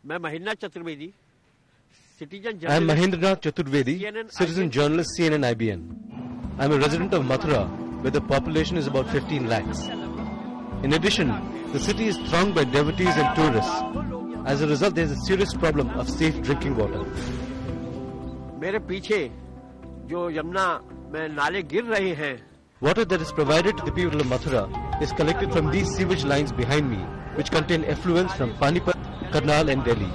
मैं Mahendra Chaturvedi, I am Mahendranath Chaturvedi, citizen journalist CNN IBN. I am a resident of Mathura, where the population is about 15 lakhs. In addition, the city is thronged by devotees and tourists. As a result, there is a serious problem of safe drinking water. मेरे पीछे जो यमुना में नाले गिर रहे हैं, water that is provided to the people of Mathura is collected from these sewage lines behind me, which contain effluents from Panipat, Karnal and Delhi.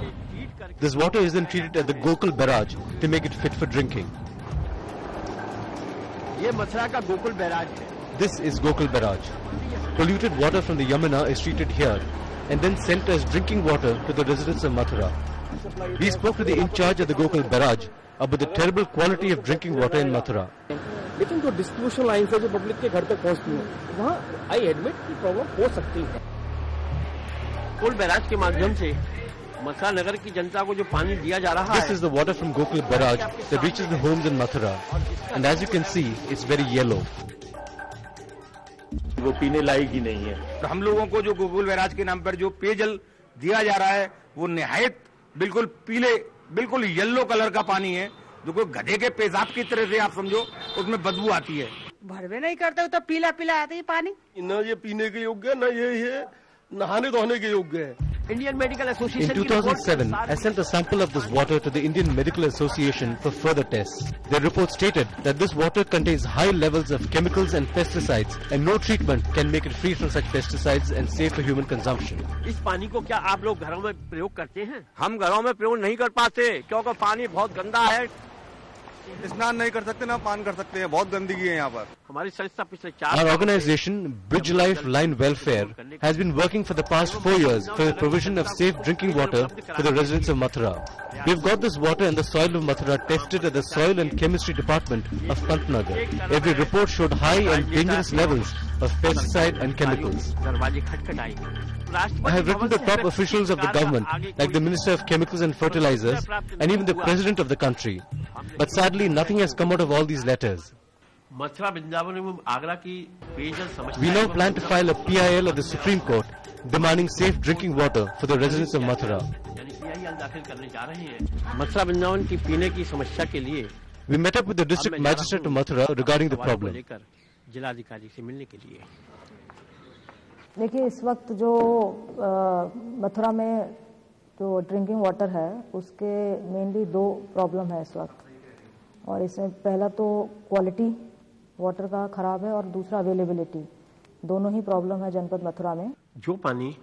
This water is then treated at the Gokul barrage to make it fit for drinking. ये मथुरा का Gokul barrage है. This is Gokul barrage. Polluted water from the Yamuna is treated here and then sent as drinking water to the residents of Mathura. We spoke to the in-charge of the Gokul barrage about the terrible quality of drinking water in Mathura. लेकिन जो distribution line से जो public के घर तक पहुंचती है, वहाँ आई एडमिट की प्रॉब्लम हो सकती है. गोकुल बैराज के माध्यम से मथुरा नगर की जनता को जो पानी दिया जा रहा है. This is the water from Gokul barrage that reaches the homes in Mathura, and as you can see, it's very yellow. वो पीने लायक ही नहीं है. तो हम लोगों को जो गोकुल बैराज के नाम पर जो पेयजल दिया जा रहा है, वो निहायत बिल्कुल पीले, बिल्कुल येलो कलर का पानी है, जो कोई गधे के पेशाब की तरह से आप समझो, उसमें बदबू आती है. भरवे नहीं करते तो पीला पीला आता है पानी. न ये पीने के योग्य, न ये नहाने धोने के योग्य है. Indian Medical Association. In 2007, I sent a sample of this water to the Indian Medical Association for further tests. Their report stated that this water contains high levels of chemicals and pesticides, and no treatment can make it free from such pesticides and safe for human consumption. इस पानी को क्या आप लोग घरों में प्रयोग करते हैं? हम घरों में प्रयोग नहीं कर पाते, क्योंकि पानी बहुत गंदा है. स्नान नहीं कर सकते, ना पान कर सकते हैं, बहुत गंदगी है यहाँ पर. हमारी संस्था पिछले 4 Our organization, Bridge Life Line Welfare, has been working for the past 4 years for the provision of safe drinking water for the residents of Mathura. We've got this water and the soil of Mathura tested at the Soil and Chemistry Department of Pantnagar. Every report showed high and dangerous levels of pesticide and chemicals. I have written to top officials of the government, like the Minister of Chemicals and Fertilizers, and even the President of the country. But sadly, nothing has come out of all these letters. We now plan to file a PIL at the Supreme Court demanding safe drinking water for the residents of Mathura. We met up with the district magistrate of Mathura regarding the problem. देखिए, इस वक्त जो मथुरा में जो drinking water है, उसके mainly 2 problem है इस वक्त. और इसमें पहला तो क्वालिटी वाटर का खराब है और दूसरा अवेलेबिलिटी. दोनों ही प्रॉब्लम है जनपद मथुरा में. जो पानी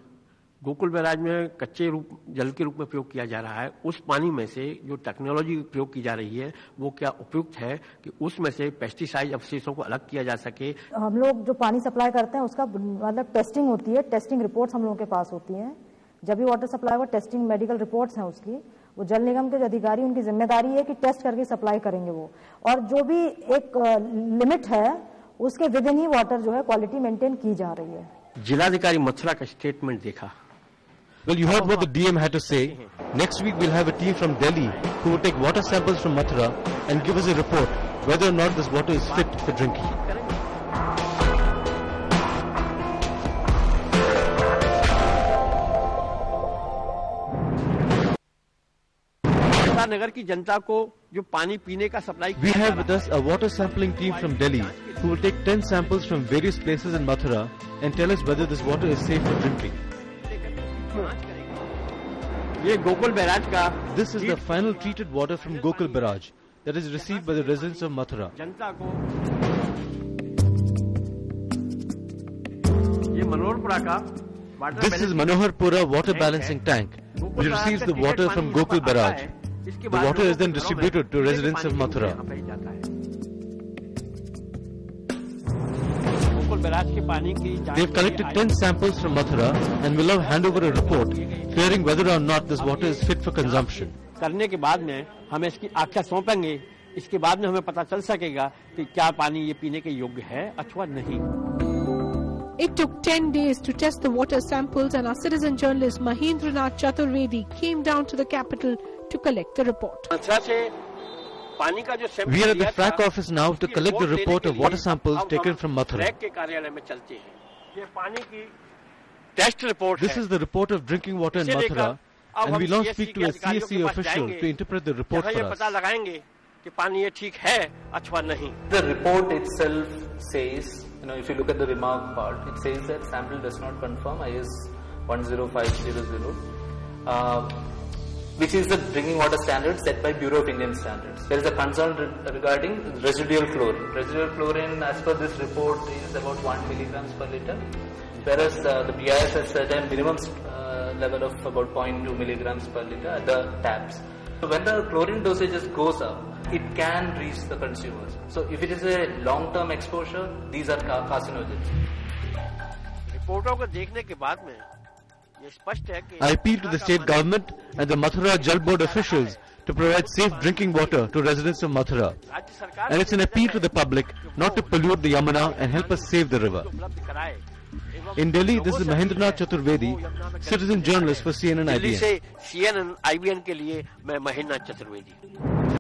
गोकुल बैराज में कच्चे जल के रूप में प्रयोग किया जा रहा है, उस पानी में से जो टेक्नोलॉजी प्रयोग की जा रही है, वो क्या उपयुक्त है कि उसमें से पेस्टिसाइड अवशेषों को अलग किया जा सके? हम लोग जो पानी सप्लाई करते हैं उसका मतलब टेस्टिंग होती है, टेस्टिंग रिपोर्ट्स हम लोगों के पास होती हैं. जब भी वाटर सप्लाई हो, टेस्टिंग मेडिकल रिपोर्ट्स हैं उसकी. वो जल निगम के अधिकारी, उनकी जिम्मेदारी है कि टेस्ट करके सप्लाई करेंगे वो. और जो भी एक लिमिट है, उसके विद इन ही वाटर जो है क्वालिटी मेंटेन की जा रही है. जिलाधिकारी मथुरा का स्टेटमेंट देखा. Well, you heard what the DM had to say. Next week we'll have a team from Delhi who will take water samples from Mathura and give us a report whether or not this water is fit for drinking. नगर की जनता को जो पानी पीने का supply. We have with us a water sampling team from Delhi who will take 10 samples from various places in Mathura and tell us whether this water is safe for drinking. ये Gokul barrage का. This is the final treated water from Gokul barrage that is received by the residents of Mathura. जनता को ये मनोहरपुरा का. This is Manoharpura water balancing tank which receives the water from Gokul barrage. The water is then distributed to residents of Mathura. They have collected 10 samples from Mathura and will now hand over a report clearing whether or not this water is fit for consumption. करने के बाद में हमें इसकी आख्या सौंपेंगे. इसके बाद में हमें पता चल सकेगा कि क्या पानी ये पीने के योग्य है अथवा नहीं. It took 10 days to test the water samples, and our citizen journalist Mahendranath Chaturvedi came down to the capital to collect the report. We are at the FRAC office now to collect the report of water samples taken from Mathura. This is the report of drinking water in Mathura And we now speak to a CSE official to interpret the report for us. पता लगाएंगे कि पानी ये ठीक है अथवा नहीं. The report itself says, if you look at the remark part, it says that sample does not conform IS 10500, which is the drinking water standard set by Bureau of Indian Standards. There is a concern regarding residual chlorine. Residual chlorine, as per this report, is about 1 milligrams per liter, whereas the BIS has set a minimum level of about 0.2 milligrams per liter at the taps. So when the chlorine dosages goes up, it can reach the consumers. So if it is a long-term exposure, these are carcinogens. रिपोर्टों को देखने के बाद में ये स्पष्ट है कि I appeal to the state government and the Mathura Jal Board officials to provide safe drinking water to residents of Mathura. And it's an appeal to the public not to pollute the Yamuna and help us save the river. In Delhi, this is Mahendranath Chaturvedi, citizen journalist for CNN IBN. Delhi से CNN IBN के लिए मैं महेंद्रनाथ चतुर्वेदी.